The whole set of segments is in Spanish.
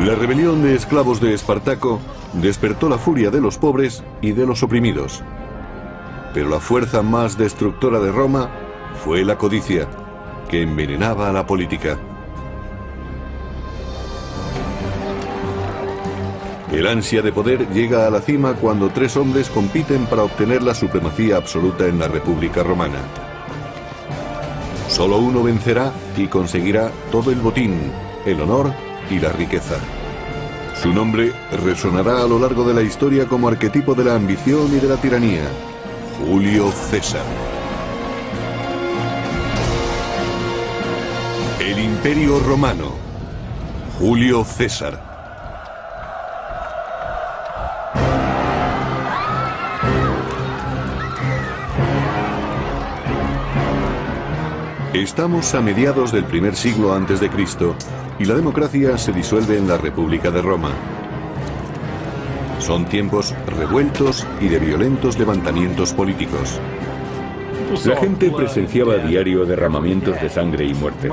La rebelión de esclavos de Espartaco despertó la furia de los pobres y de los oprimidos. Pero la fuerza más destructora de Roma fue la codicia, que envenenaba a la política. El ansia de poder llega a la cima cuando tres hombres compiten para obtener la supremacía absoluta en la República Romana. Solo uno vencerá y conseguirá todo el botín, el honor y la riqueza. Su nombre resonará a lo largo de la historia como arquetipo de la ambición y de la tiranía: Julio César. El Imperio Romano. Julio César. Estamos a mediados del primer siglo antes de Cristo y la democracia se disuelve en la República de Roma. Son tiempos revueltos y de violentos levantamientos políticos. La gente presenciaba a diario derramamientos de sangre y muertes.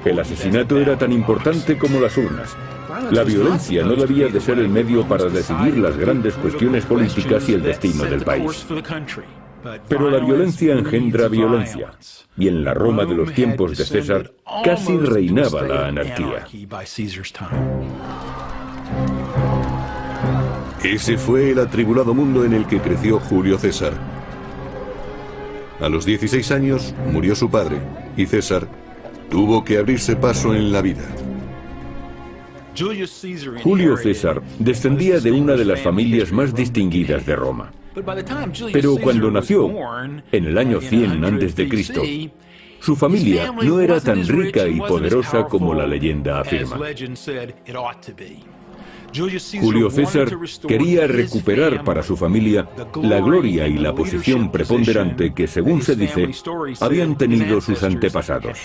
El asesinato era tan importante como las urnas. La violencia no debía de ser el medio para decidir las grandes cuestiones políticas y el destino del país. Pero la violencia engendra violencia, y en la Roma de los tiempos de César casi reinaba la anarquía. Ese fue el atribulado mundo en el que creció Julio César. A los 16 años murió su padre, y César tuvo que abrirse paso en la vida. Julio César descendía de una de las familias más distinguidas de Roma. Pero cuando nació, en el año 100 a.C., su familia no era tan rica y poderosa como la leyenda afirma. Julio César quería recuperar para su familia la gloria y la posición preponderante que, según se dice, habían tenido sus antepasados.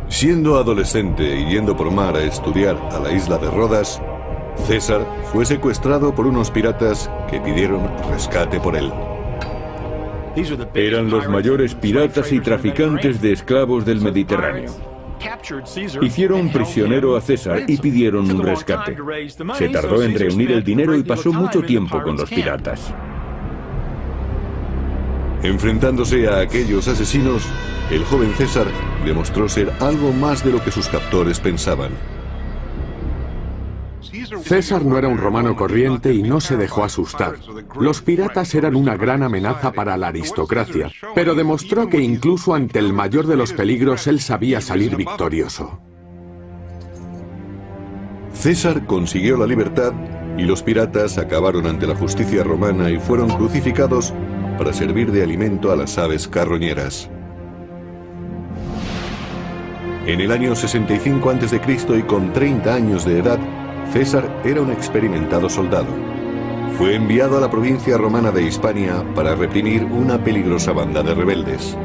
Siendo adolescente y yendo por mar a estudiar a la isla de Rodas, César fue secuestrado por unos piratas que pidieron rescate por él. Eran los mayores piratas y traficantes de esclavos del Mediterráneo. Hicieron prisionero a César y pidieron un rescate. Se tardó en reunir el dinero y pasó mucho tiempo con los piratas. Enfrentándose a aquellos asesinos, el joven César demostró ser algo más de lo que sus captores pensaban. César no era un romano corriente y no se dejó asustar. Los piratas eran una gran amenaza para la aristocracia, pero demostró que incluso ante el mayor de los peligros él sabía salir victorioso. César consiguió la libertad y los piratas acabaron ante la justicia romana y fueron crucificados para servir de alimento a las aves carroñeras. En el año 65 a.C. y con 30 años de edad, César era un experimentado soldado. Fue enviado a la provincia romana de Hispania para reprimir una peligrosa banda de rebeldes.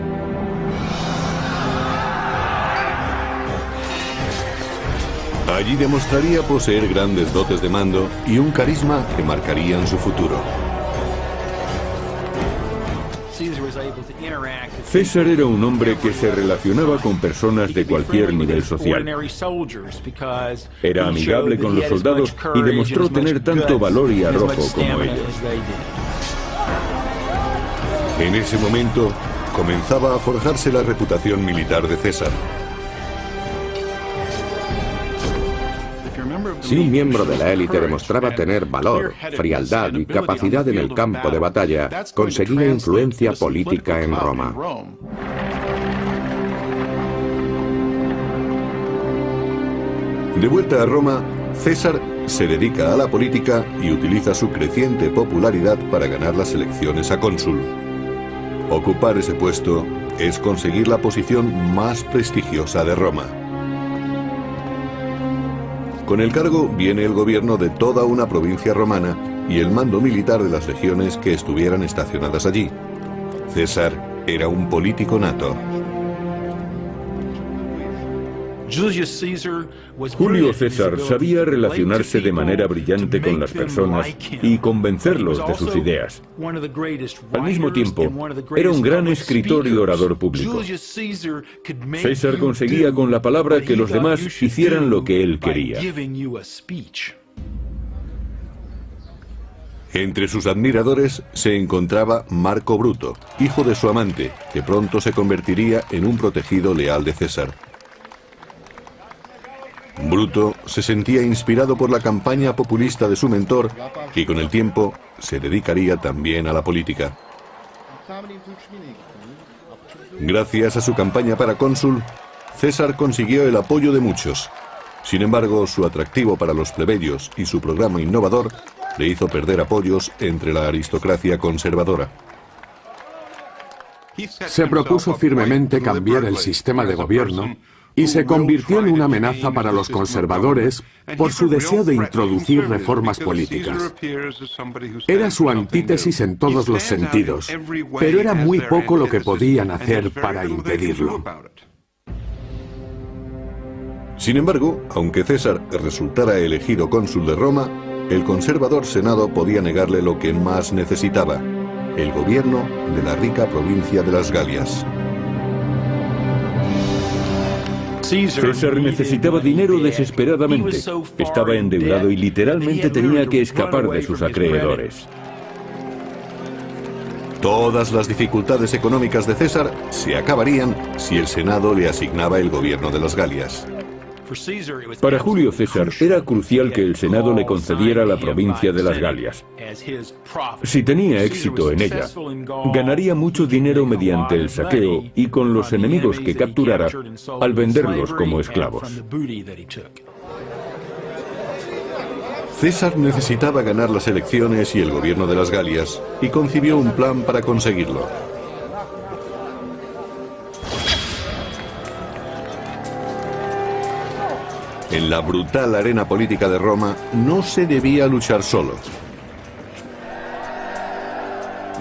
Allí demostraría poseer grandes dotes de mando y un carisma que marcarían su futuro. César era un hombre que se relacionaba con personas de cualquier nivel social. Era amigable con los soldados y demostró tener tanto valor y arrojo como ellos. En ese momento comenzaba a forjarse la reputación militar de César. Si un miembro de la élite demostraba tener valor, frialdad y capacidad en el campo de batalla, conseguía influencia política en Roma. De vuelta a Roma, César se dedica a la política y utiliza su creciente popularidad para ganar las elecciones a cónsul. Ocupar ese puesto es conseguir la posición más prestigiosa de Roma. Con el cargo viene el gobierno de toda una provincia romana y el mando militar de las legiones que estuvieran estacionadas allí. César era un político nato. Julio César sabía relacionarse de manera brillante con las personas y convencerlos de sus ideas. Al mismo tiempo, era un gran escritor y orador público. César conseguía con la palabra que los demás hicieran lo que él quería. Entre sus admiradores se encontraba Marco Bruto, hijo de su amante, que pronto se convertiría en un protegido leal de César. Bruto se sentía inspirado por la campaña populista de su mentor y con el tiempo se dedicaría también a la política. Gracias a su campaña para cónsul, César consiguió el apoyo de muchos. Sin embargo, su atractivo para los plebeyos y su programa innovador le hizo perder apoyos entre la aristocracia conservadora. Se propuso firmemente cambiar el sistema de gobierno y se convirtió en una amenaza para los conservadores por su deseo de introducir reformas políticas. Era su antítesis en todos los sentidos, pero era muy poco lo que podían hacer para impedirlo. Sin embargo, aunque César resultara elegido cónsul de Roma, el conservador Senado podía negarle lo que más necesitaba: el gobierno de la rica provincia de las Galias. César necesitaba dinero desesperadamente. Estaba endeudado y literalmente tenía que escapar de sus acreedores. Todas las dificultades económicas de César se acabarían si el Senado le asignaba el gobierno de las Galias. Para Julio César era crucial que el Senado le concediera la provincia de las Galias. Si tenía éxito en ella, ganaría mucho dinero mediante el saqueo y con los enemigos que capturara al venderlos como esclavos. César necesitaba ganar las elecciones y el gobierno de las Galias, y concibió un plan para conseguirlo. En la brutal arena política de Roma no se debía luchar solo.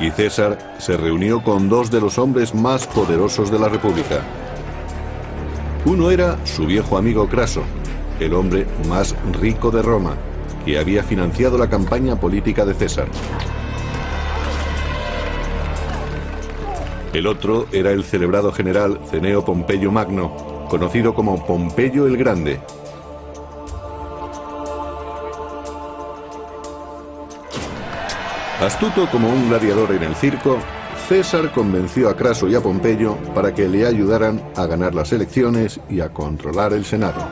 Y César se reunió con dos de los hombres más poderosos de la República. Uno era su viejo amigo Craso, el hombre más rico de Roma, que había financiado la campaña política de César. El otro era el celebrado general Cneo Pompeyo Magno, conocido como Pompeyo el Grande. Astuto como un gladiador en el circo, César convenció a Craso y a Pompeyo para que le ayudaran a ganar las elecciones y a controlar el Senado.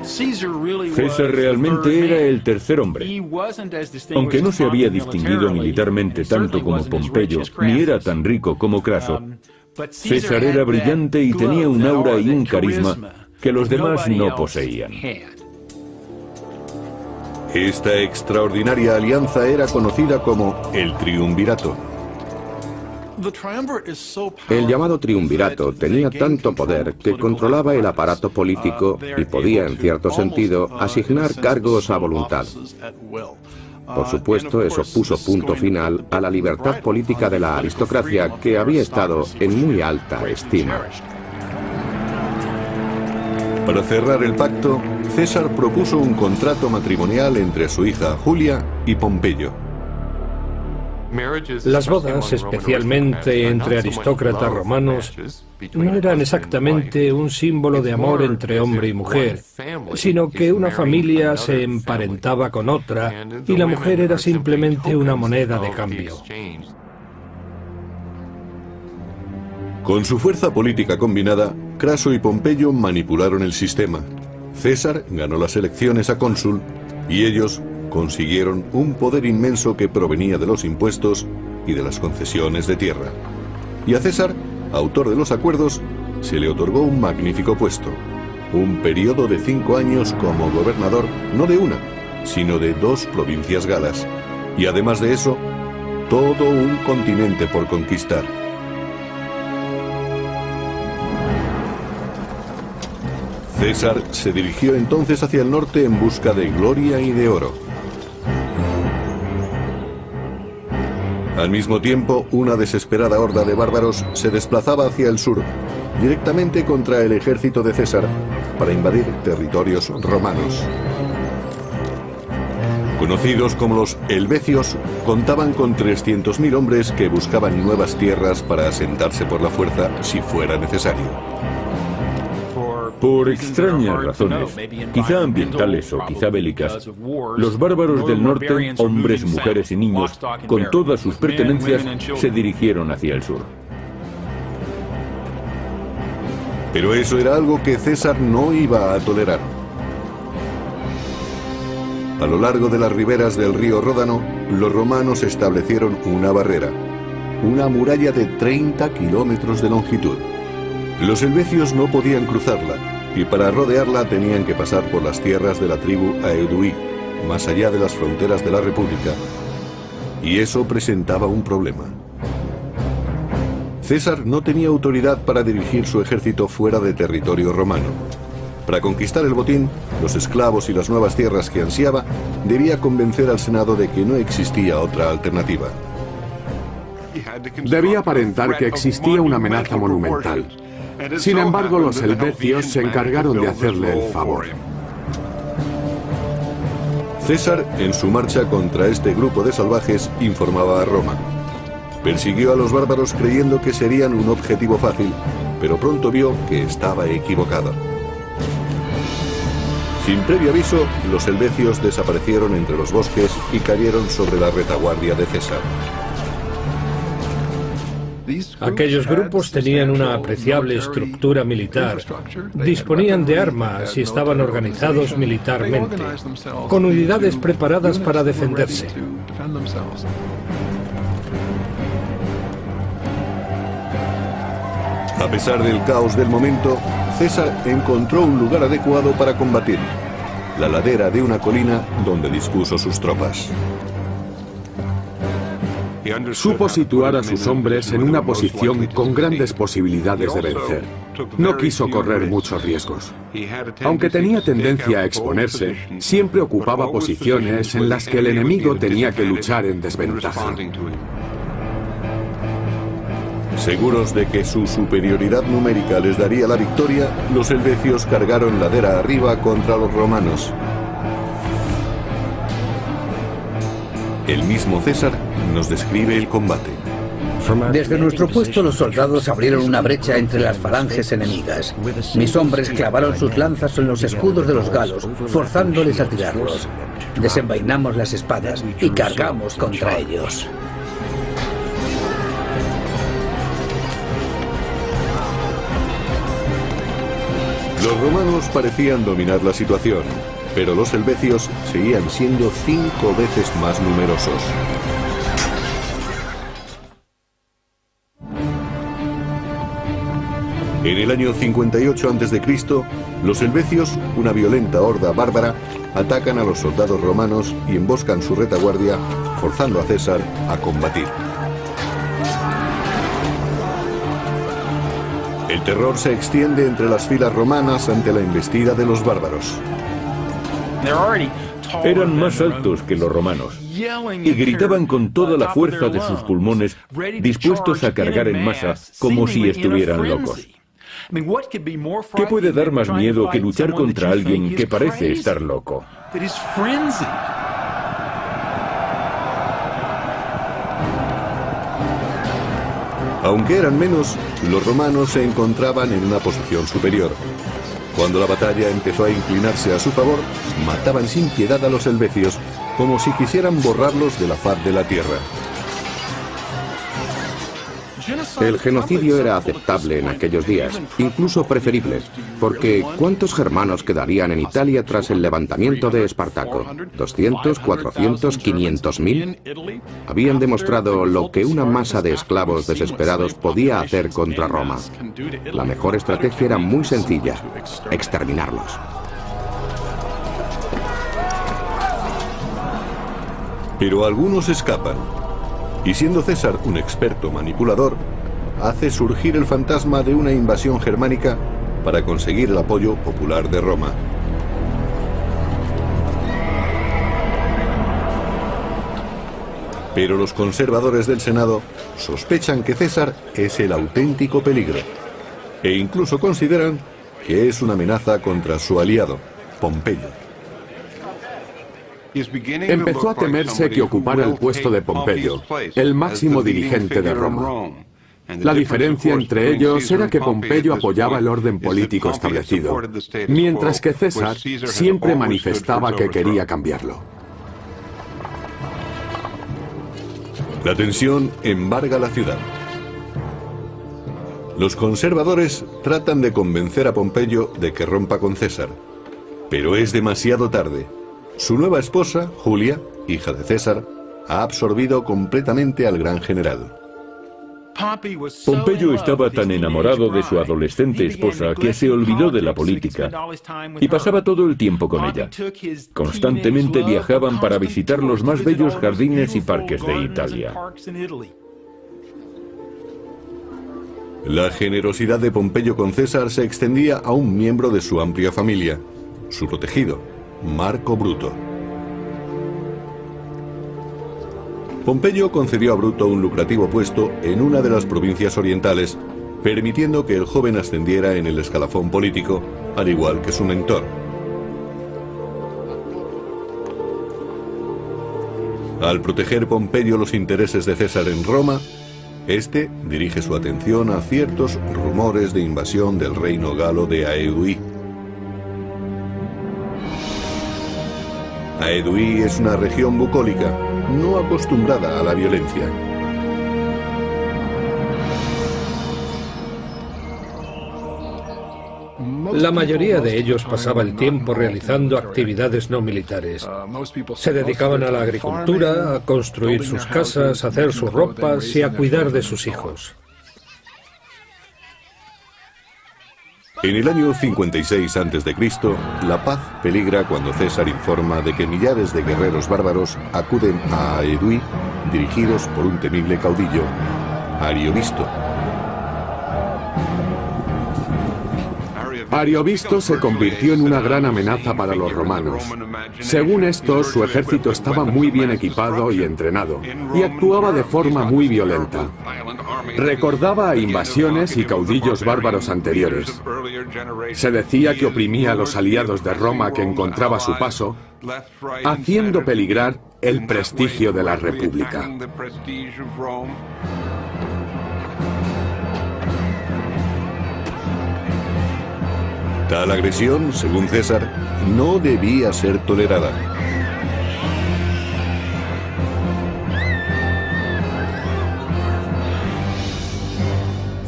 César realmente era el tercer hombre. Aunque no se había distinguido militarmente tanto como Pompeyo, ni era tan rico como Craso, César era brillante y tenía un aura y un carisma que los demás no poseían. Esta extraordinaria alianza era conocida como el Triunvirato. El llamado triunvirato tenía tanto poder que controlaba el aparato político y podía, en cierto sentido, asignar cargos a voluntad. Por supuesto, eso puso punto final a la libertad política de la aristocracia, que había estado en muy alta estima. Para cerrar el pacto, César propuso un contrato matrimonial entre su hija Julia y Pompeyo. Las bodas, especialmente entre aristócratas romanos, no eran exactamente un símbolo de amor entre hombre y mujer, sino que una familia se emparentaba con otra y la mujer era simplemente una moneda de cambio. Con su fuerza política combinada, Craso y Pompeyo manipularon el sistema. César ganó las elecciones a cónsul y ellos consiguieron un poder inmenso que provenía de los impuestos y de las concesiones de tierra. Y a César, autor de los acuerdos, se le otorgó un magnífico puesto, un periodo de 5 años como gobernador no de una, sino de 2 provincias galas, y además de eso, todo un continente por conquistar. César se dirigió entonces hacia el norte en busca de gloria y de oro. Al mismo tiempo, una desesperada horda de bárbaros se desplazaba hacia el sur, directamente contra el ejército de César, para invadir territorios romanos. Conocidos como los helvecios, contaban con 300.000 hombres que buscaban nuevas tierras para asentarse por la fuerza si fuera necesario. Por extrañas razones, quizá ambientales o quizá bélicas, los bárbaros del norte, hombres, mujeres y niños, con todas sus pertenencias, se dirigieron hacia el sur. Pero eso era algo que César no iba a tolerar. A lo largo de las riberas del río Ródano, los romanos establecieron una barrera, una muralla de 30 kilómetros de longitud. Los helvecios no podían cruzarla, y para rodearla tenían que pasar por las tierras de la tribu Aeduí, más allá de las fronteras de la República. Y eso presentaba un problema. César no tenía autoridad para dirigir su ejército fuera de territorio romano. Para conquistar el botín, los esclavos y las nuevas tierras que ansiaba, debía convencer al Senado de que no existía otra alternativa. Debía aparentar que existía una amenaza monumental. Sin embargo, los helvecios se encargaron de hacerle el favor. César, en su marcha contra este grupo de salvajes, informaba a Roma. Persiguió a los bárbaros creyendo que serían un objetivo fácil, pero pronto vio que estaba equivocado. Sin previo aviso, los helvecios desaparecieron entre los bosques y cayeron sobre la retaguardia de César. Aquellos grupos tenían una apreciable estructura militar, disponían de armas y estaban organizados militarmente, con unidades preparadas para defenderse. A pesar del caos del momento, César encontró un lugar adecuado para combatir, la ladera de una colina donde dispuso sus tropas. Supo situar a sus hombres en una posición con grandes posibilidades de vencer. No quiso correr muchos riesgos. Aunque tenía tendencia a exponerse, siempre ocupaba posiciones en las que el enemigo tenía que luchar en desventaja. Seguros de que su superioridad numérica les daría la victoria, los helvecios cargaron ladera arriba contra los romanos. El mismo César nos describe el combate. Desde nuestro puesto los soldados abrieron una brecha entre las falanges enemigas. Mis hombres clavaron sus lanzas en los escudos de los galos, forzándoles a tirarlos. Desenvainamos las espadas y cargamos contra ellos. Los romanos parecían dominar la situación, pero los helvecios seguían siendo 5 veces más numerosos. En el año 58 a.C., los helvecios, una violenta horda bárbara, atacan a los soldados romanos y emboscan su retaguardia, forzando a César a combatir. El terror se extiende entre las filas romanas ante la embestida de los bárbaros. Eran más altos que los romanos y gritaban con toda la fuerza de sus pulmones, dispuestos a cargar en masa como si estuvieran locos. ¿Qué puede dar más miedo que luchar contra alguien que parece estar loco? Aunque eran menos, los romanos se encontraban en una posición superior. Cuando la batalla empezó a inclinarse a su favor, mataban sin piedad a los helvecios, como si quisieran borrarlos de la faz de la tierra. El genocidio era aceptable en aquellos días, incluso preferible, porque ¿cuántos germanos quedarían en Italia tras el levantamiento de Espartaco? ¿200, 400, 500.000? Habían demostrado lo que una masa de esclavos desesperados podía hacer contra Roma. La mejor estrategia era muy sencilla: exterminarlos. Pero algunos escapan. Y siendo César un experto manipulador, hace surgir el fantasma de una invasión germánica para conseguir el apoyo popular de Roma. Pero los conservadores del Senado sospechan que César es el auténtico peligro e incluso consideran que es una amenaza contra su aliado, Pompeyo. Empezó a temerse que ocupara el puesto de Pompeyo, el máximo dirigente de Roma. La diferencia entre ellos era que Pompeyo apoyaba el orden político establecido, mientras que César siempre manifestaba que quería cambiarlo. La tensión embarga la ciudad. Los conservadores tratan de convencer a Pompeyo de que rompa con César, pero es demasiado tarde. Su nueva esposa, Julia, hija de César, ha absorbido completamente al gran general. Pompeyo estaba tan enamorado de su adolescente esposa que se olvidó de la política y pasaba todo el tiempo con ella. Constantemente viajaban para visitar los más bellos jardines y parques de Italia. La generosidad de Pompeyo con César se extendía a un miembro de su amplia familia, su protegido, Marco Bruto. Pompeyo concedió a Bruto un lucrativo puesto en una de las provincias orientales, permitiendo que el joven ascendiera en el escalafón político, al igual que su mentor. Al proteger Pompeyo los intereses de César en Roma, este dirige su atención a ciertos rumores de invasión del reino galo de Aedui. Aedui es una región bucólica, no acostumbrada a la violencia. La mayoría de ellos pasaba el tiempo realizando actividades no militares. Se dedicaban a la agricultura, a construir sus casas, a hacer sus ropas y a cuidar de sus hijos. En el año 56 a.C., la paz peligra cuando César informa de que millares de guerreros bárbaros acuden a Aedui, dirigidos por un temible caudillo, Ariovisto. Ariovisto se convirtió en una gran amenaza para los romanos. Según esto, su ejército estaba muy bien equipado y entrenado, y actuaba de forma muy violenta. Recordaba a invasiones y caudillos bárbaros anteriores. Se decía que oprimía a los aliados de Roma que encontraba a su paso, haciendo peligrar el prestigio de la República. Tal agresión, según César, no debía ser tolerada.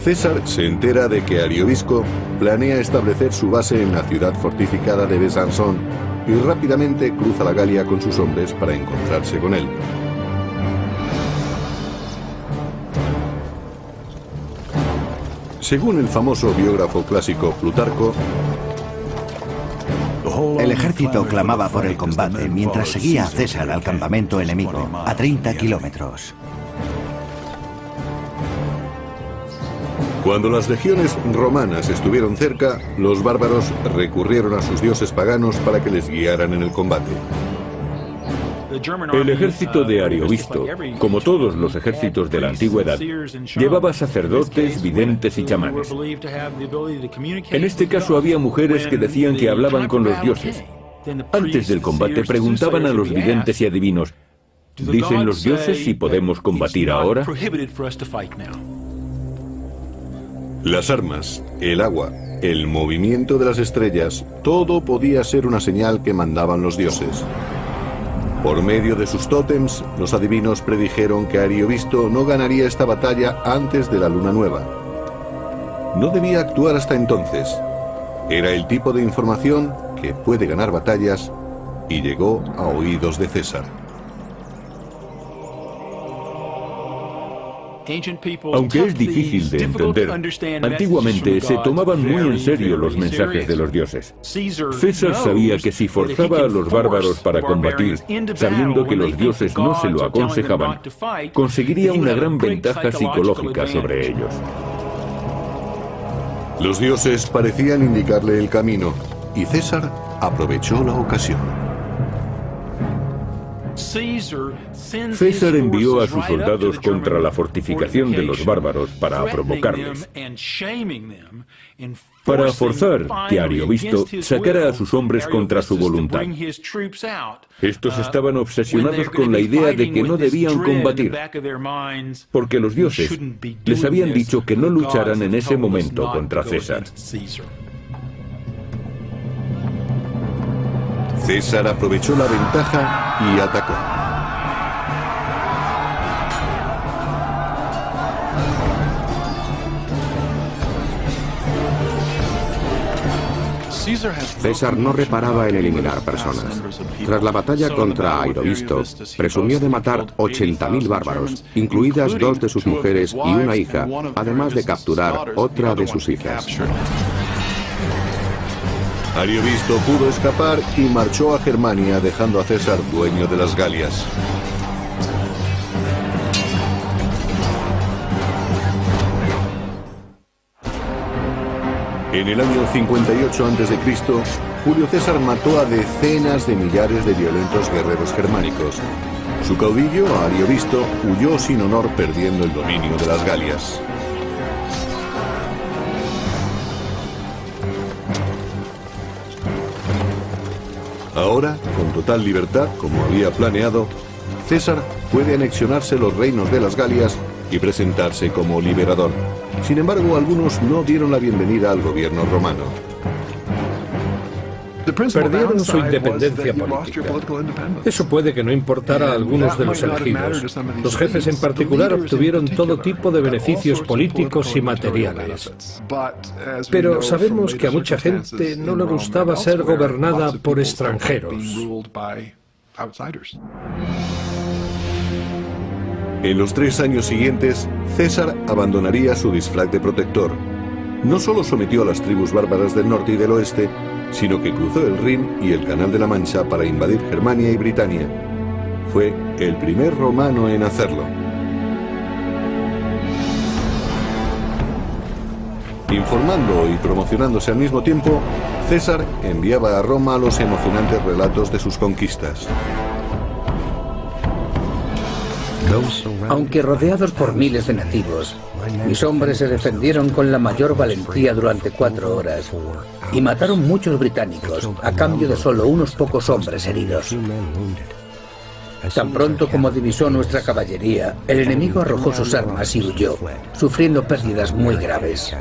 César se entera de que Ariovisco planea establecer su base en la ciudad fortificada de Besançon y rápidamente cruza la Galia con sus hombres para encontrarse con él. Según el famoso biógrafo clásico Plutarco, el ejército clamaba por el combate mientras seguía a César al campamento enemigo, a 30 kilómetros. cuando las legiones romanas estuvieron cerca, los bárbaros recurrieron a sus dioses paganos para que les guiaran en el combate. El ejército de Ariovisto, como todos los ejércitos de la antigüedad, llevaba sacerdotes, videntes y chamanes. En este caso había mujeres que decían que hablaban con los dioses. Antes del combate preguntaban a los videntes y adivinos, ¿dicen los dioses si podemos combatir ahora? Las armas, el agua, el movimiento de las estrellas, todo podía ser una señal que mandaban los dioses. Por medio de sus tótems, los adivinos predijeron que Ariovisto no ganaría esta batalla antes de la luna nueva. No debía actuar hasta entonces. Era el tipo de información que puede ganar batallas y llegó a oídos de César. Aunque es difícil de entender, antiguamente se tomaban muy en serio los mensajes de los dioses. César sabía que si forzaba a los bárbaros para combatir, sabiendo que los dioses no se lo aconsejaban, conseguiría una gran ventaja psicológica sobre ellos. Los dioses parecían indicarle el camino, y César aprovechó la ocasión. César envió a sus soldados contra la fortificación de los bárbaros para provocarles, para forzar que Ariovisto sacara a sus hombres contra su voluntad. Estos estaban obsesionados con la idea de que no debían combatir, porque los dioses les habían dicho que no lucharan en ese momento contra César. César aprovechó la ventaja y atacó. César no reparaba en eliminar personas. Tras la batalla contra Ariovisto, presumió de matar 80.000 bárbaros, incluidas 2 de sus mujeres y una hija, además de capturar otra de sus hijas. Ariovisto pudo escapar y marchó a Germania, dejando a César dueño de las Galias. En el año 58 a.C., Julio César mató a decenas de millares de violentos guerreros germánicos. Su caudillo, Ariovisto, huyó sin honor, perdiendo el dominio de las Galias. Ahora, con total libertad, como había planeado, César puede anexionarse los reinos de las Galias y presentarse como liberador. Sin embargo, algunos no dieron la bienvenida al gobierno romano. Perdieron su independencia política. Eso puede que no importara a algunos de los elegidos. Los jefes en particular obtuvieron todo tipo de beneficios políticos y materiales. Pero sabemos que a mucha gente no le gustaba ser gobernada por extranjeros. En los 3 años siguientes, César abandonaría su disfraz de protector. No solo sometió a las tribus bárbaras del norte y del oeste, sino que cruzó el Rin y el Canal de la Mancha para invadir Germania y Britania. Fue el primer romano en hacerlo. Informando y promocionándose al mismo tiempo, César enviaba a Roma los emocionantes relatos de sus conquistas. Aunque rodeados por miles de nativos, mis hombres se defendieron con la mayor valentía durante 4 horas y mataron muchos británicos a cambio de solo unos pocos hombres heridos. Tan pronto como divisó nuestra caballería, el enemigo arrojó sus armas y huyó, sufriendo pérdidas muy graves.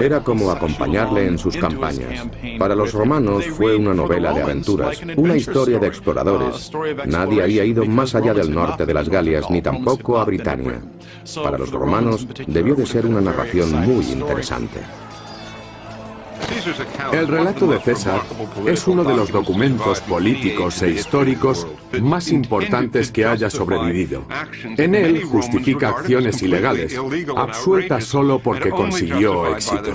Era como acompañarle en sus campañas. Para los romanos fue una novela de aventuras, una historia de exploradores. Nadie había ido más allá del norte de las Galias, ni tampoco a Britania. Para los romanos debió de ser una narración muy interesante. El relato de César es uno de los documentos políticos e históricos más importantes que haya sobrevivido. En él justifica acciones ilegales, absueltas solo porque consiguió éxito.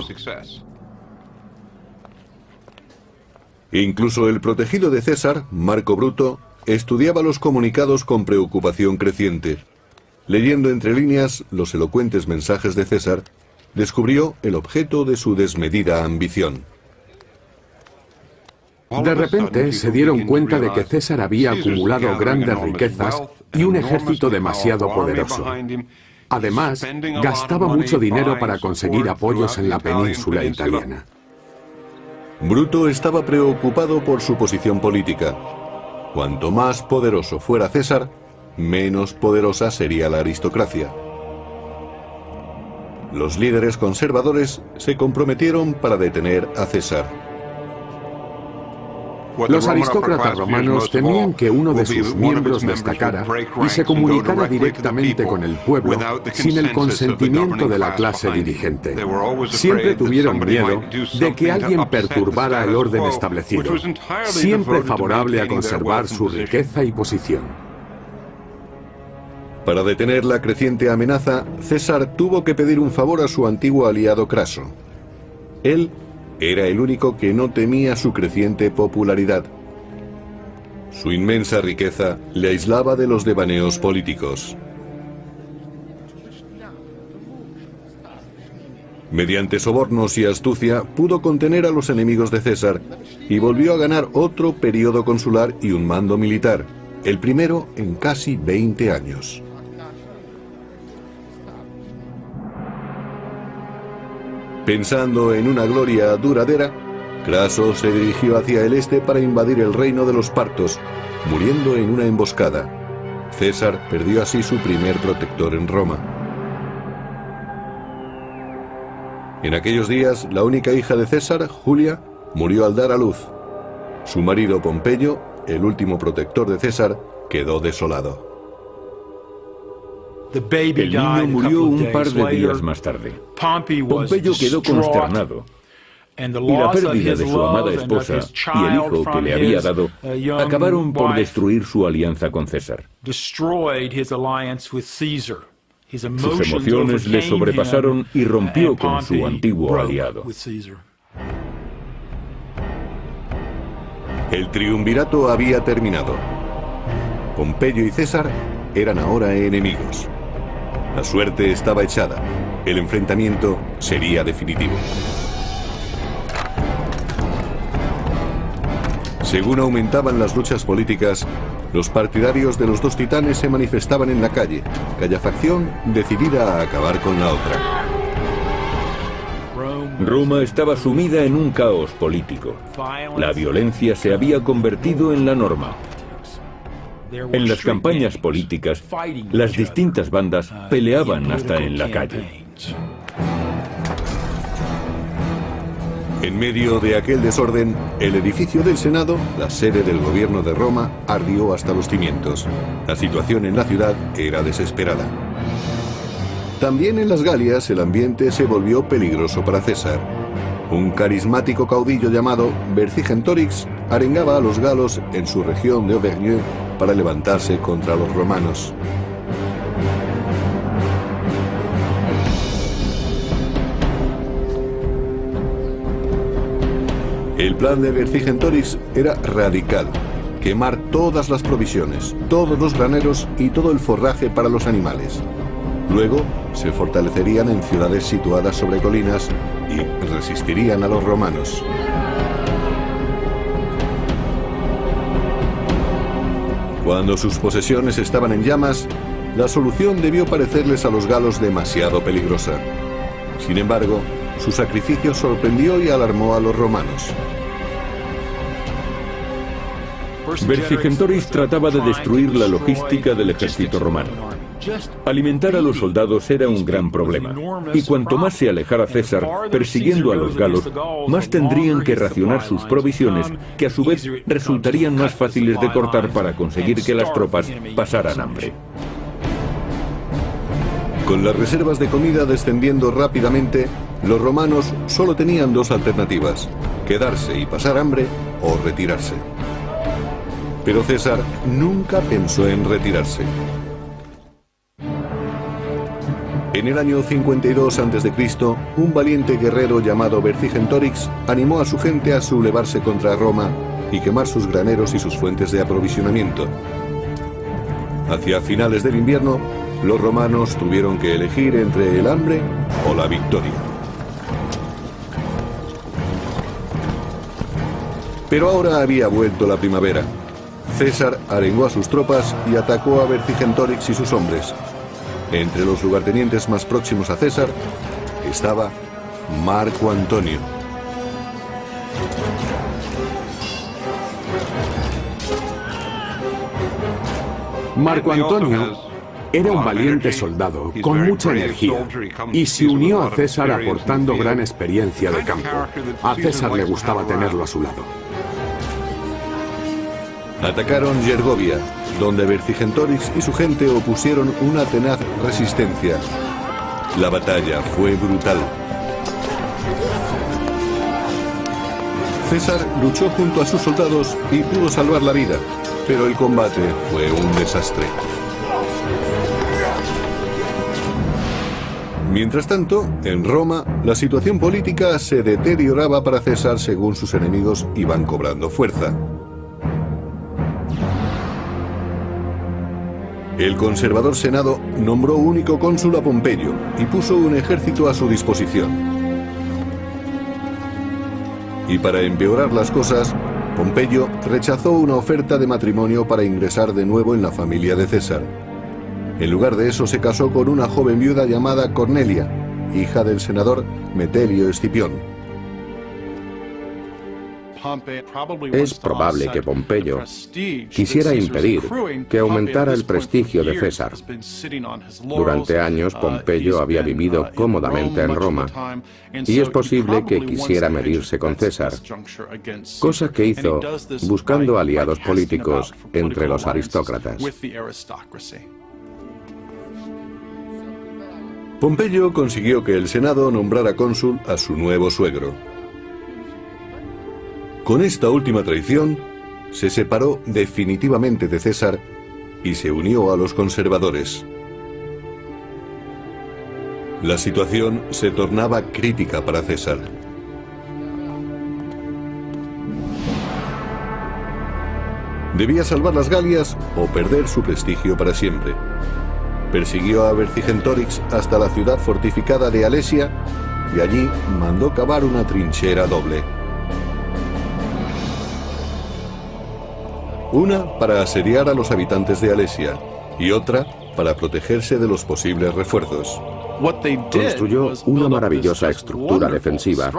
Incluso el protegido de César, Marco Bruto, estudiaba los comunicados con preocupación creciente. Leyendo entre líneas los elocuentes mensajes de César, descubrió el objeto de su desmedida ambición. De repente se dieron cuenta de que César había acumulado grandes riquezas y un ejército demasiado poderoso. Además, gastaba mucho dinero para conseguir apoyos en la península italiana. Bruto estaba preocupado por su posición política. Cuanto más poderoso fuera César, menos poderosa sería la aristocracia. Los líderes conservadores se comprometieron para detener a César. Los aristócratas romanos temían que uno de sus miembros destacara y se comunicara directamente con el pueblo sin el consentimiento de la clase dirigente. Siempre tuvieron miedo de que alguien perturbara el orden establecido, siempre favorable a conservar su riqueza y posición. Para detener la creciente amenaza, César tuvo que pedir un favor a su antiguo aliado Craso. Él era el único que no temía su creciente popularidad. Su inmensa riqueza le aislaba de los devaneos políticos. Mediante sobornos y astucia pudo contener a los enemigos de César y volvió a ganar otro periodo consular y un mando militar, el primero en casi 20 años. Pensando en una gloria duradera, Craso se dirigió hacia el este para invadir el reino de los partos, muriendo en una emboscada. César perdió así su primer protector en Roma. En aquellos días, la única hija de César, Julia, murió al dar a luz. Su marido Pompeyo, el último protector de César, quedó desolado. El niño murió un par de días más tarde. Pompeyo quedó consternado, y la pérdida de su amada esposa y el hijo que le había dado acabaron por destruir su alianza con César. Sus emociones le sobrepasaron y rompió con su antiguo aliado. El triunvirato había terminado. Pompeyo y César eran ahora enemigos. La suerte estaba echada. El enfrentamiento sería definitivo. Según aumentaban las luchas políticas, los partidarios de los dos titanes se manifestaban en la calle, cada facción decidida a acabar con la otra. Roma estaba sumida en un caos político. La violencia se había convertido en la norma. En las campañas políticas, las distintas bandas peleaban hasta en la calle. En medio de aquel desorden, el edificio del Senado, la sede del gobierno de Roma, ardió hasta los cimientos. La situación en la ciudad era desesperada. También en las Galias el ambiente se volvió peligroso para César. Un carismático caudillo llamado Vercingetorix arengaba a los galos en su región de Auvergne para levantarse contra los romanos. El plan de Vercingetorix era radical: quemar todas las provisiones, todos los graneros y todo el forraje para los animales. Luego se fortalecerían en ciudades situadas sobre colinas y resistirían a los romanos. Cuando sus posesiones estaban en llamas, la solución debió parecerles a los galos demasiado peligrosa. Sin embargo, su sacrificio sorprendió y alarmó a los romanos. Vercingetorix trataba de destruir la logística del ejército romano. Alimentar a los soldados era un gran problema, y cuanto más se alejara César persiguiendo a los galos, más tendrían que racionar sus provisiones, que a su vez resultarían más fáciles de cortar para conseguir que las tropas pasaran hambre. Con las reservas de comida descendiendo rápidamente, los romanos solo tenían dos alternativas: quedarse y pasar hambre o retirarse. Pero César nunca pensó en retirarse. En el año 52 a.C., un valiente guerrero llamado Vercingetorix animó a su gente a sublevarse contra Roma y quemar sus graneros y sus fuentes de aprovisionamiento. Hacia finales del invierno, los romanos tuvieron que elegir entre el hambre o la victoria. Pero ahora había vuelto la primavera. César arengó a sus tropas y atacó a Vercingetorix y sus hombres. Entre los lugartenientes más próximos a César estaba Marco Antonio. Marco Antonio era un valiente soldado con mucha energía y se unió a César aportando gran experiencia de campo. A César le gustaba tenerlo a su lado. Atacaron Gergovia, donde Vercingetorix y su gente opusieron una tenaz resistencia. La batalla fue brutal. César luchó junto a sus soldados y pudo salvar la vida, pero el combate fue un desastre. Mientras tanto, en Roma, la situación política se deterioraba para César según sus enemigos iban cobrando fuerza. El conservador Senado nombró único cónsul a Pompeyo y puso un ejército a su disposición. Y para empeorar las cosas, Pompeyo rechazó una oferta de matrimonio para ingresar de nuevo en la familia de César. En lugar de eso se casó con una joven viuda llamada Cornelia, hija del senador Metelio Escipión. Es probable que Pompeyo quisiera impedir que aumentara el prestigio de César. Durante años Pompeyo había vivido cómodamente en Roma y es posible que quisiera medirse con César, cosa que hizo buscando aliados políticos entre los aristócratas. Pompeyo consiguió que el Senado nombrara cónsul a su nuevo suegro. Con esta última traición, se separó definitivamente de César y se unió a los conservadores. La situación se tornaba crítica para César. Debía salvar las Galias o perder su prestigio para siempre. Persiguió a Vercingetorix hasta la ciudad fortificada de Alesia y allí mandó cavar una trinchera doble. Una para asediar a los habitantes de Alesia y otra para protegerse de los posibles refuerzos. Construyó una maravillosa estructura defensiva,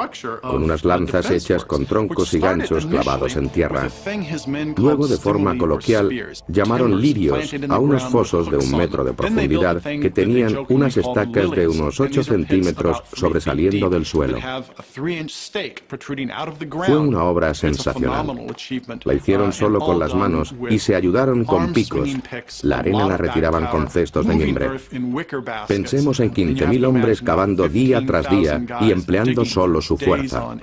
con unas lanzas hechas con troncos y ganchos clavados en tierra. Luego, de forma coloquial, llamaron lirios a unos fosos de 1 metro de profundidad que tenían unas estacas de unos 8 centímetros sobresaliendo del suelo. Fue una obra sensacional. La hicieron solo con las manos y se ayudaron con picos. La arena la retiraban con cestos de mimbre. Pensemos en 15.000 hombres cavando día tras día y empleando solo su fuerza.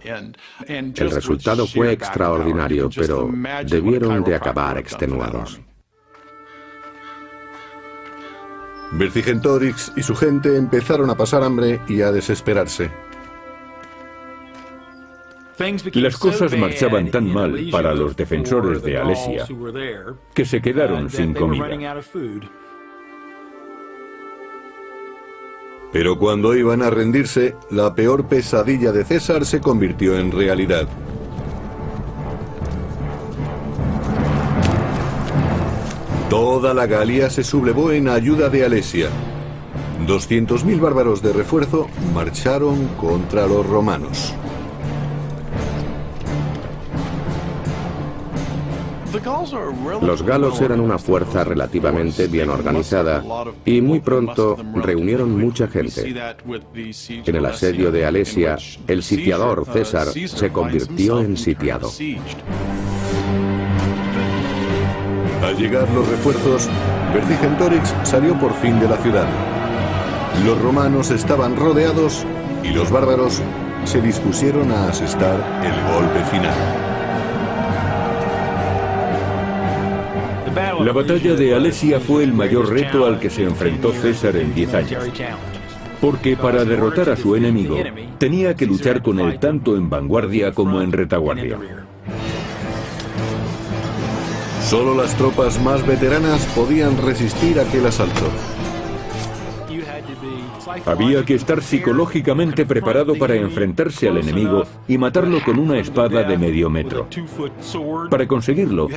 El resultado fue extraordinario, pero debieron de acabar extenuados. Vercingetorix y su gente empezaron a pasar hambre y a desesperarse. Las cosas marchaban tan mal para los defensores de Alesia que se quedaron sin comida. Pero cuando iban a rendirse, la peor pesadilla de César se convirtió en realidad. Toda la Galia se sublevó en ayuda de Alesia. 200.000 bárbaros de refuerzo marcharon contra los romanos. Los galos eran una fuerza relativamente bien organizada y muy pronto reunieron mucha gente. En el asedio de Alesia, el sitiador César se convirtió en sitiado. Al llegar los refuerzos, Vercingetorix salió por fin de la ciudad. Los romanos estaban rodeados y los bárbaros se dispusieron a asestar el golpe final. La batalla de Alesia fue el mayor reto al que se enfrentó César en 10 años. Porque para derrotar a su enemigo, tenía que luchar con él tanto en vanguardia como en retaguardia. Solo las tropas más veteranas podían resistir aquel asalto. Había que estar psicológicamente preparado para enfrentarse al enemigo y matarlo con una espada de medio metro. Para conseguirlo,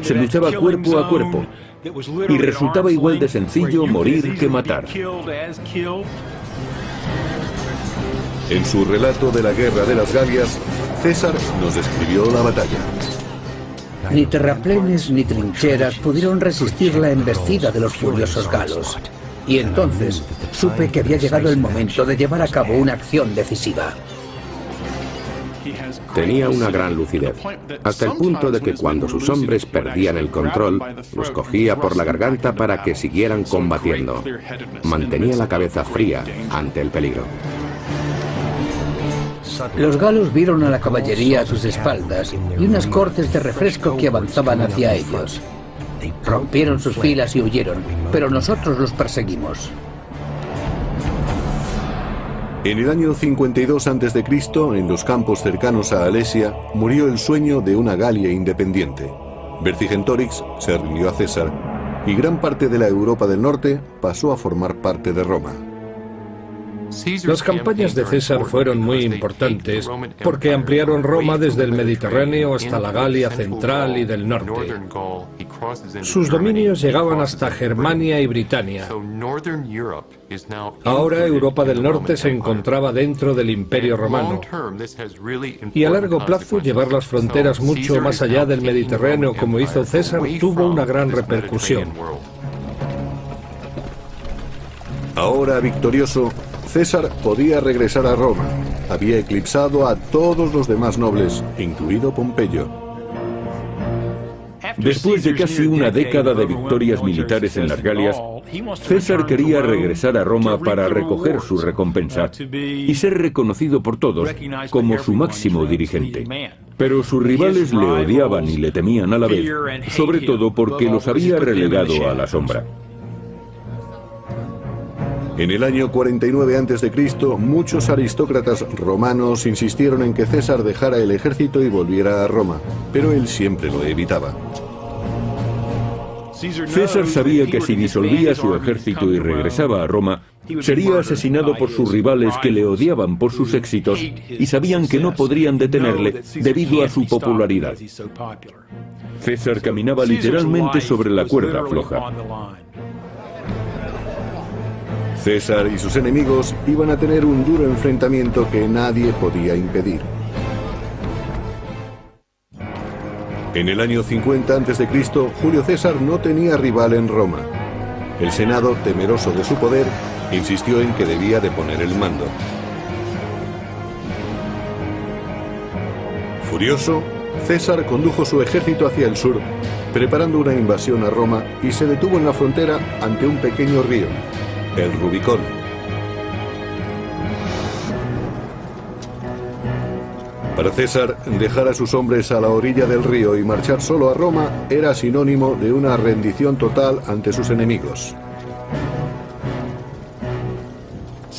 se luchaba cuerpo a cuerpo y resultaba igual de sencillo morir que matar. En su relato de la guerra de las Galias, César nos describió la batalla. Ni terraplenes ni trincheras pudieron resistir la embestida de los furiosos galos. Y entonces supe que había llegado el momento de llevar a cabo una acción decisiva. Tenía una gran lucidez, hasta el punto de que cuando sus hombres perdían el control, los cogía por la garganta para que siguieran combatiendo. Mantenía la cabeza fría ante el peligro. Los galos vieron a la caballería a sus espaldas y unas cortes de refresco que avanzaban hacia ellos. Rompieron sus filas y huyeron, pero nosotros los perseguimos. En el año 52 a.C., en los campos cercanos a Alesia, murió el sueño de una Galia independiente. Vercingetorix se rindió a César y gran parte de la Europa del norte pasó a formar parte de Roma. Las campañas de César fueron muy importantes porque ampliaron Roma desde el Mediterráneo hasta la Galia central y del norte. Sus dominios llegaban hasta Germania y Britania. Ahora Europa del Norte se encontraba dentro del Imperio Romano. Y a largo plazo llevar las fronteras mucho más allá del Mediterráneo como hizo César tuvo una gran repercusión. Ahora victorioso, César podía regresar a Roma. Había eclipsado a todos los demás nobles, incluido Pompeyo. Después de casi una década de victorias militares en las Galias, César quería regresar a Roma para recoger su recompensa y ser reconocido por todos como su máximo dirigente. Pero sus rivales le odiaban y le temían a la vez, sobre todo porque los había relegado a la sombra. En el año 49 a.C., muchos aristócratas romanos insistieron en que César dejara el ejército y volviera a Roma, pero él siempre lo evitaba. César sabía que si disolvía su ejército y regresaba a Roma, sería asesinado por sus rivales que le odiaban por sus éxitos y sabían que no podrían detenerle debido a su popularidad. César caminaba literalmente sobre la cuerda floja. César y sus enemigos iban a tener un duro enfrentamiento que nadie podía impedir. En el año 50 a.C., Julio César no tenía rival en Roma. El Senado, temeroso de su poder, insistió en que debía de poner el mando. Furioso, César condujo su ejército hacia el sur, preparando una invasión a Roma, y se detuvo en la frontera ante un pequeño río, el Rubicón. Para César, dejar a sus hombres a la orilla del río y marchar solo a Roma era sinónimo de una rendición total ante sus enemigos.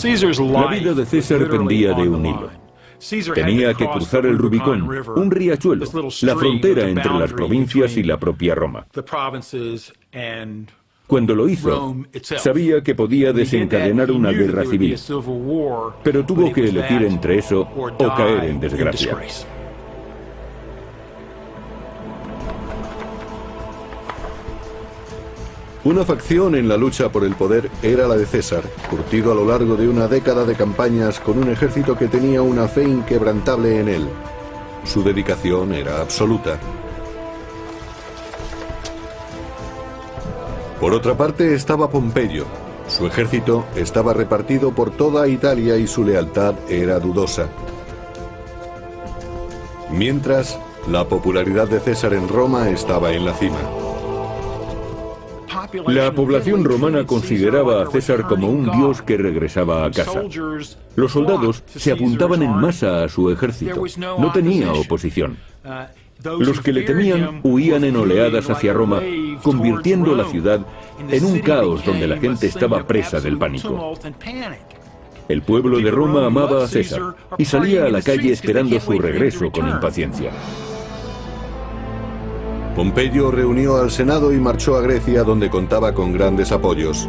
La vida de César pendía de un hilo. Tenía que cruzar el Rubicón, un riachuelo, la frontera entre las provincias y la propia Roma. Cuando lo hizo, sabía que podía desencadenar una guerra civil, pero tuvo que elegir entre eso o caer en desgracia. Una facción en la lucha por el poder era la de César, curtido a lo largo de una década de campañas con un ejército que tenía una fe inquebrantable en él. Su dedicación era absoluta. Por otra parte estaba Pompeyo. Su ejército estaba repartido por toda Italia y su lealtad era dudosa. Mientras, la popularidad de César en Roma estaba en la cima. La población romana consideraba a César como un dios que regresaba a casa. Los soldados se apuntaban en masa a su ejército. No tenía oposición. Los que le temían huían en oleadas hacia Roma, convirtiendo la ciudad en un caos donde la gente estaba presa del pánico. El pueblo de Roma amaba a César y salía a la calle esperando su regreso con impaciencia. Pompeyo reunió al Senado y marchó a Grecia, donde contaba con grandes apoyos.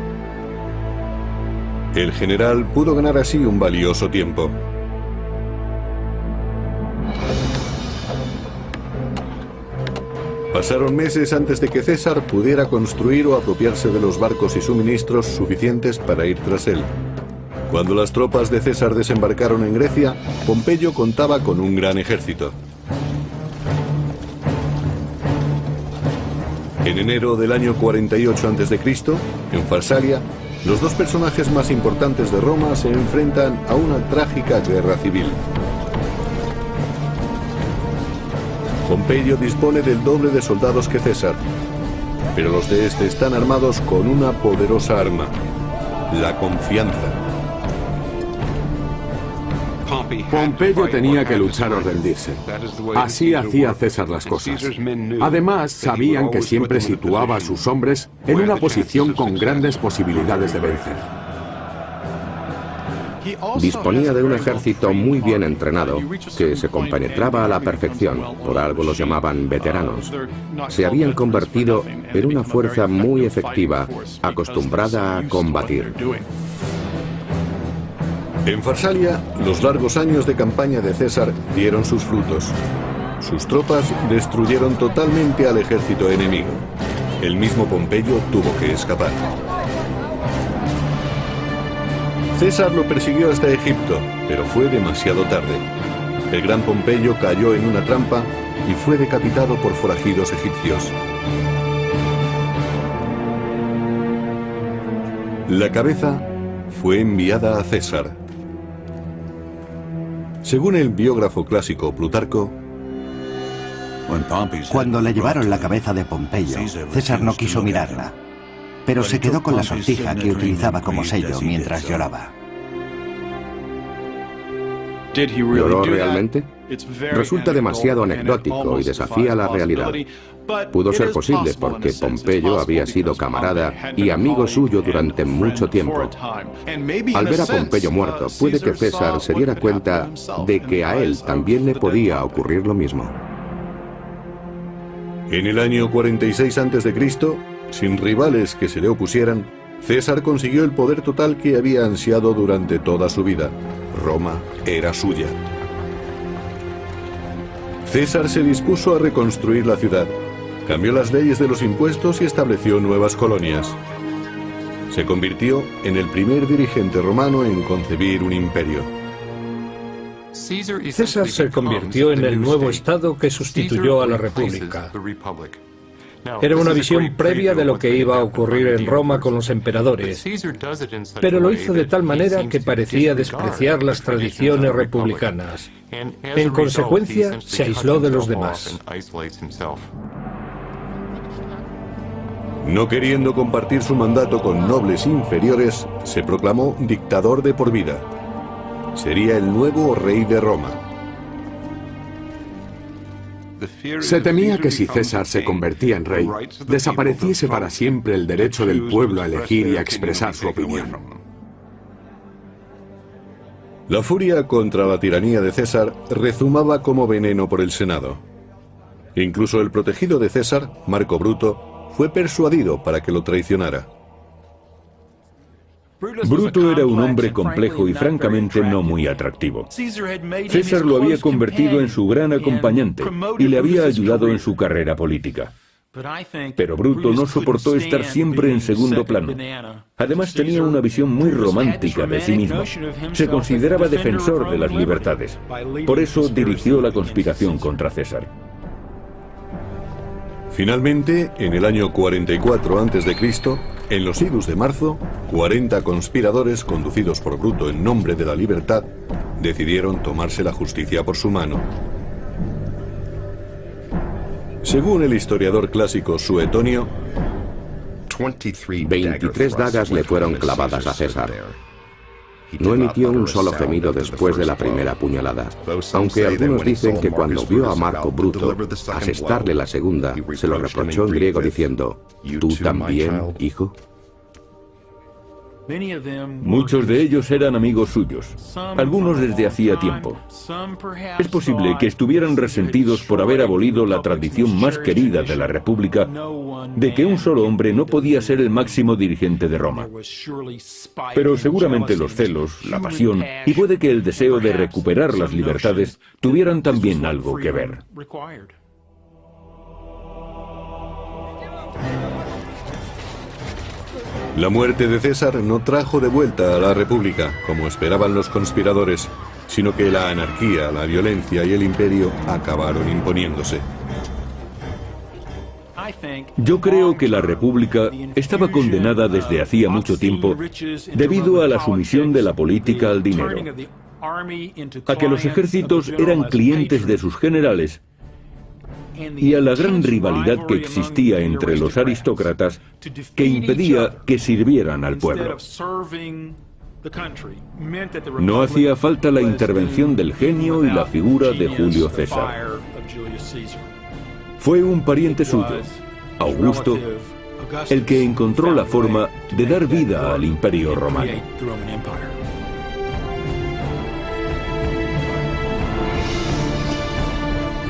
El general pudo ganar así un valioso tiempo. Pasaron meses antes de que César pudiera construir o apropiarse de los barcos y suministros suficientes para ir tras él. Cuando las tropas de César desembarcaron en Grecia, Pompeyo contaba con un gran ejército. En enero del año 48 a.C., en Farsalia, los dos personajes más importantes de Roma se enfrentan a una trágica guerra civil. Pompeyo dispone del doble de soldados que César, pero los de este están armados con una poderosa arma, la confianza. Pompeyo tenía que luchar o rendirse. Así hacía César las cosas. Además, sabían que siempre situaba a sus hombres en una posición con grandes posibilidades de vencer. Disponía de un ejército muy bien entrenado, que se compenetraba a la perfección, por algo los llamaban veteranos. Se habían convertido en una fuerza muy efectiva, acostumbrada a combatir. En Farsalia, los largos años de campaña de César dieron sus frutos. Sus tropas destruyeron totalmente al ejército enemigo. El mismo Pompeyo tuvo que escapar. César lo persiguió hasta Egipto, pero fue demasiado tarde. El gran Pompeyo cayó en una trampa y fue decapitado por forajidos egipcios. La cabeza fue enviada a César. Según el biógrafo clásico Plutarco, cuando le llevaron la cabeza de Pompeyo, César no quiso mirarla, pero se quedó con la sortija que utilizaba como sello mientras lloraba. ¿Lloró realmente? Resulta demasiado anecdótico y desafía la realidad. Pudo ser posible porque Pompeyo había sido camarada y amigo suyo durante mucho tiempo. Al ver a Pompeyo muerto, puede que César se diera cuenta de que a él también le podía ocurrir lo mismo. En el año 46 a.C., sin rivales que se le opusieran, César consiguió el poder total que había ansiado durante toda su vida. Roma era suya. César se dispuso a reconstruir la ciudad, cambió las leyes de los impuestos y estableció nuevas colonias. Se convirtió en el primer dirigente romano en concebir un imperio. César se convirtió en el nuevo Estado que sustituyó a la República. Era una visión previa de lo que iba a ocurrir en Roma con los emperadores, pero lo hizo de tal manera que parecía despreciar las tradiciones republicanas. En consecuencia, se aisló de los demás. No queriendo compartir su mandato con nobles inferiores, se proclamó dictador de por vida. Sería el nuevo rey de Roma. Se temía que si César se convertía en rey, desapareciese para siempre el derecho del pueblo a elegir y a expresar su opinión. La furia contra la tiranía de César rezumaba como veneno por el Senado. Incluso el protegido de César, Marco Bruto, fue persuadido para que lo traicionara. Bruto era un hombre complejo y francamente no muy atractivo. César lo había convertido en su gran acompañante y le había ayudado en su carrera política. Pero Bruto no soportó estar siempre en segundo plano. Además tenía una visión muy romántica de sí mismo. Se consideraba defensor de las libertades. Por eso dirigió la conspiración contra César. Finalmente, en el año 44 a.C., en los idus de marzo, 40 conspiradores conducidos por Bruto en nombre de la libertad decidieron tomarse la justicia por su mano. Según el historiador clásico Suetonio, 23 dagas le fueron clavadas a César. No emitió un solo gemido después de la primera puñalada, aunque algunos dicen que cuando vio a Marco Bruto asestarle la segunda, se lo reprochó en griego diciendo: ¿tú también, hijo? Muchos de ellos eran amigos suyos, algunos desde hacía tiempo. Es posible que estuvieran resentidos por haber abolido la tradición más querida de la República de que un solo hombre no podía ser el máximo dirigente de Roma. Pero seguramente los celos, la pasión y puede que el deseo de recuperar las libertades tuvieran también algo que ver. La muerte de César no trajo de vuelta a la República, como esperaban los conspiradores, sino que la anarquía, la violencia y el imperio acabaron imponiéndose. Yo creo que la República estaba condenada desde hacía mucho tiempo debido a la sumisión de la política al dinero, a que los ejércitos eran clientes de sus generales y a la gran rivalidad que existía entre los aristócratas que impedía que sirvieran al pueblo. No hacía falta la intervención del genio y la figura de Julio César. Fue un pariente suyo, Augusto, el que encontró la forma de dar vida al Imperio Romano.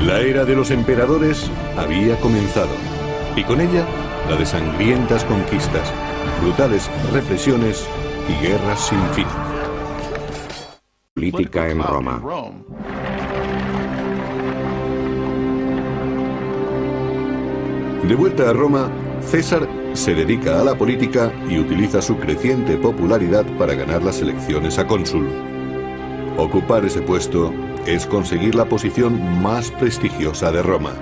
La era de los emperadores había comenzado, y con ella la de sangrientas conquistas, brutales represiones y guerras sin fin. política en Roma. De vuelta a Roma, César se dedica a la política y utiliza su creciente popularidad para ganar las elecciones a cónsul. Ocupar ese puesto es conseguir la posición más prestigiosa de Roma.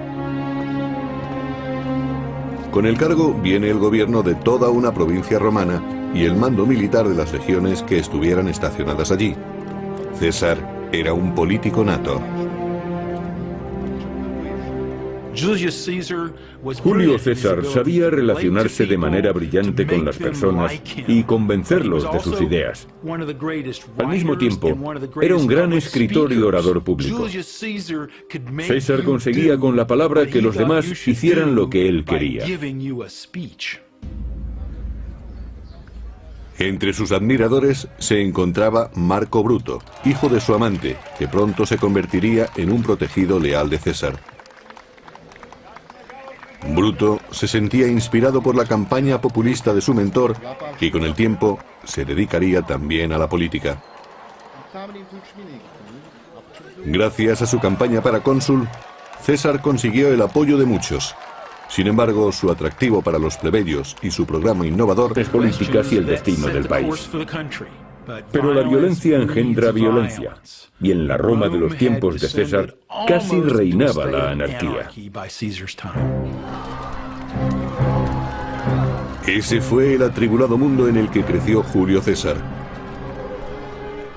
Con el cargo viene el gobierno de toda una provincia romana y el mando militar de las legiones que estuvieran estacionadas allí. César era un político nato. Julio César sabía relacionarse de manera brillante con las personas y convencerlos de sus ideas. Al mismo tiempo, era un gran escritor y orador público. César conseguía con la palabra que los demás hicieran lo que él quería. Entre sus admiradores se encontraba Marco Bruto, hijo de su amante, que pronto se convertiría en un protegido leal de César. Bruto se sentía inspirado por la campaña populista de su mentor y con el tiempo se dedicaría también a la política. Gracias a su campaña para cónsul, César consiguió el apoyo de muchos. Sin embargo, su atractivo para los plebeyos y su programa innovador las políticas y el destino del país. Pero la violencia engendra violencia, y en la Roma de los tiempos de César casi reinaba la anarquía. Ese fue el atribulado mundo en el que creció Julio César.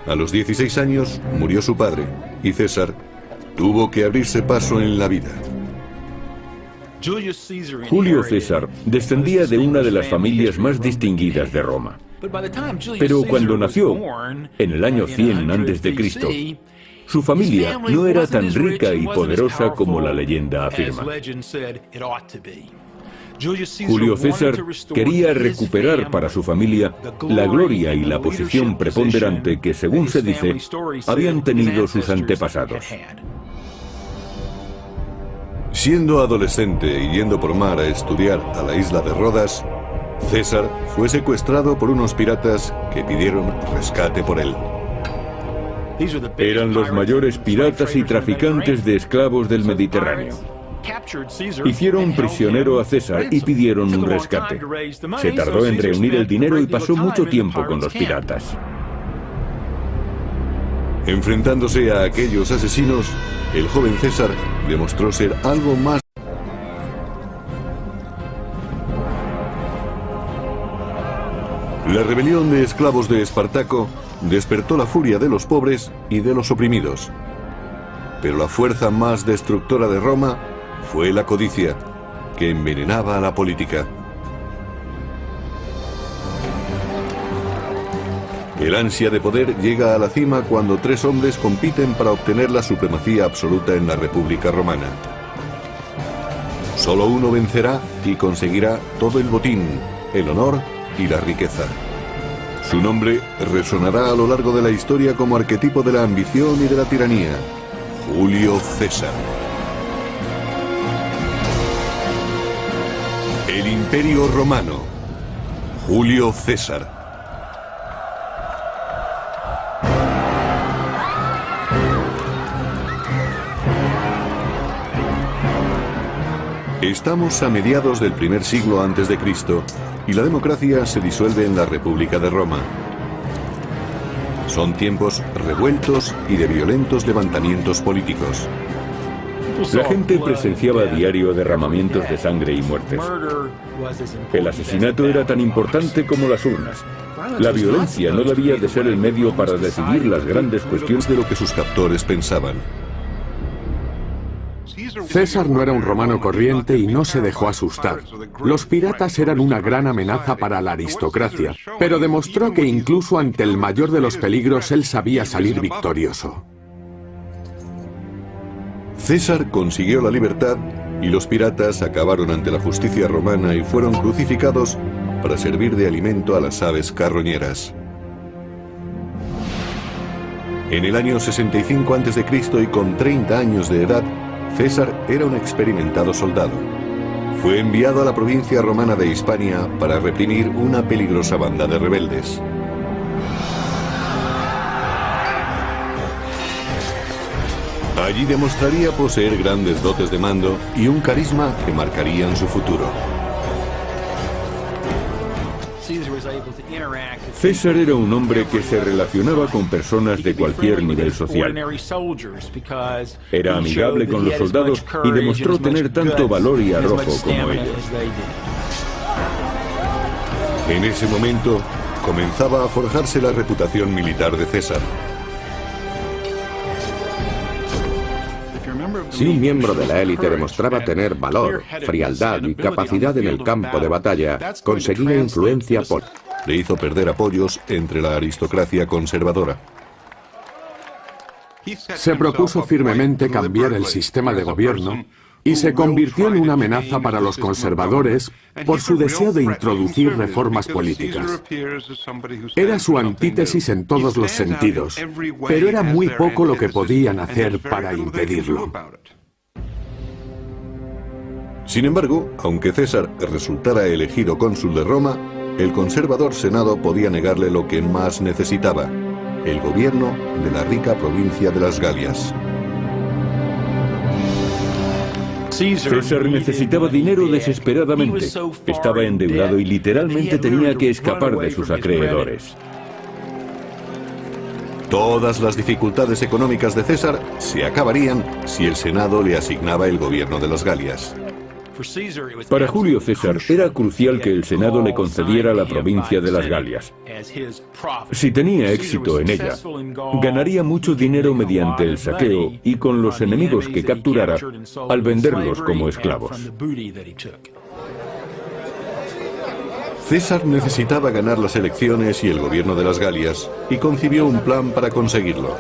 A los 16 años murió su padre, y César tuvo que abrirse paso en la vida. Julio César descendía de una de las familias más distinguidas de Roma. Pero cuando nació, en el año 100 a.C., su familia no era tan rica y poderosa como la leyenda afirma. Julio César quería recuperar para su familia la gloria y la posición preponderante que, según se dice, habían tenido sus antepasados. Siendo adolescente y yendo por mar a estudiar a la isla de Rodas, César fue secuestrado por unos piratas que pidieron rescate por él. Eran los mayores piratas y traficantes de esclavos del Mediterráneo. Hicieron prisionero a César y pidieron un rescate. Se tardó en reunir el dinero y pasó mucho tiempo con los piratas. Enfrentándose a aquellos asesinos, el joven César demostró ser algo más. La rebelión de esclavos de Espartaco despertó la furia de los pobres y de los oprimidos. Pero la fuerza más destructora de Roma fue la codicia, que envenenaba a la política. El ansia de poder llega a la cima cuando tres hombres compiten para obtener la supremacía absoluta en la República Romana. Solo uno vencerá y conseguirá todo el botín, el honor y la riqueza. Su nombre resonará a lo largo de la historia como arquetipo de la ambición y de la tiranía: Julio César. El Imperio Romano. Julio César. Estamos a mediados del primer siglo antes de Cristo y la democracia se disuelve en la República de Roma. Son tiempos revueltos y de violentos levantamientos políticos. La gente presenciaba a diario derramamientos de sangre y muertes. El asesinato era tan importante como las urnas. La violencia no debía de ser el medio para decidir las grandes cuestiones de lo que sus captores pensaban. César no era un romano corriente y no se dejó asustar. Los piratas eran una gran amenaza para la aristocracia, pero demostró que incluso ante el mayor de los peligros él sabía salir victorioso. César consiguió la libertad y los piratas acabaron ante la justicia romana y fueron crucificados para servir de alimento a las aves carroñeras. En el año 65 a.C. y con 30 años de edad, César era un experimentado soldado. Fue enviado a la provincia romana de Hispania para reprimir una peligrosa banda de rebeldes. Allí demostraría poseer grandes dotes de mando y un carisma que marcarían su futuro. César era un hombre que se relacionaba con personas de cualquier nivel social. Era amigable con los soldados y demostró tener tanto valor y arrojo como ellos. En ese momento, comenzaba a forjarse la reputación militar de César. Si un miembro de la élite demostraba tener valor, frialdad y capacidad en el campo de batalla, conseguía influencia política. Le hizo perder apoyos entre la aristocracia conservadora. Se propuso firmemente cambiar el sistema de gobierno y se convirtió en una amenaza para los conservadores por su deseo de introducir reformas políticas. Era su antítesis en todos los sentidos, pero era muy poco lo que podían hacer para impedirlo. Sin embargo, aunque César resultara elegido cónsul de Roma, el conservador Senado podía negarle lo que más necesitaba: el gobierno de la rica provincia de las Galias. César necesitaba dinero desesperadamente. Estaba endeudado y literalmente tenía que escapar de sus acreedores. Todas las dificultades económicas de César se acabarían si el Senado le asignaba el gobierno de las Galias. Para Julio César era crucial que el Senado le concediera la provincia de las Galias. Si tenía éxito en ella, ganaría mucho dinero mediante el saqueo y con los enemigos que capturara al venderlos como esclavos. César necesitaba ganar las elecciones y el gobierno de las Galias, y concibió un plan para conseguirlo.